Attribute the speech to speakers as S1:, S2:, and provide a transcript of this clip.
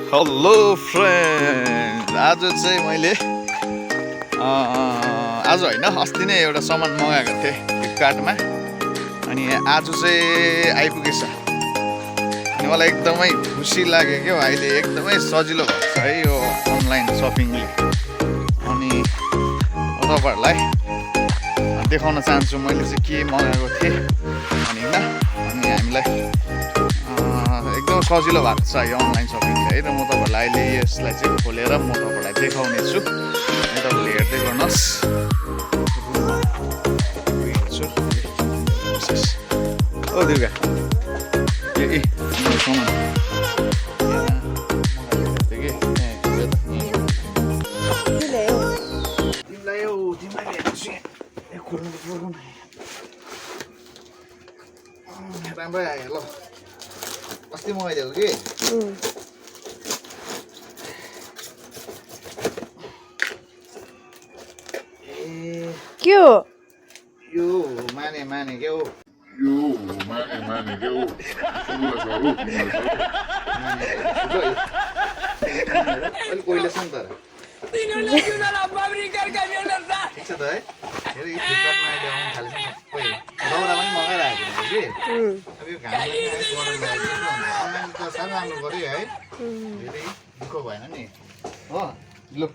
S1: Hello friend, आज चाहिँ मैले आज होइन अस्ति नै एउटा सामान मगाएको थिएँ फ्लिपकार्टमा। अनि आज चाहिँ आइपुगेछ अनि मलाई एकदमै खुसी लाग्यो क्या। अहिले एकदमै सजिलो भएको छ है यो अनलाइन सपिङले। अनि म तपाईँहरूलाई देखाउन चाहन्छु मैले चाहिँ के मगाएको थिएँ भनिकन। अनि हामीलाई एकदम सजिलो भएको छ यो अनलाइन सपिङले है। र म तपाईँहरूलाई अहिले यसलाई चाहिँ खोलेर म तपाईँहरूलाई देखाउने छु। तपाईँले हेर्दै गर्नुहोस्। ओ दुर्गा ए सामान राम्रै आयो ल। अस्ति मगाइदिएको कि
S2: के हो
S1: यो माने के हो अलिक कोइले छ नि तर ठिक छ त है। फेरि फ्लिपकार्टमा अहिले आउनु थालेछ सबै। दौरा पनि मगाइरहेको थिएँ कि अब यो घाम गरम लागेको अनलाइन त साह्रो राम्रो गऱ्यो है। धेरै दुःख भएन नि हो। लु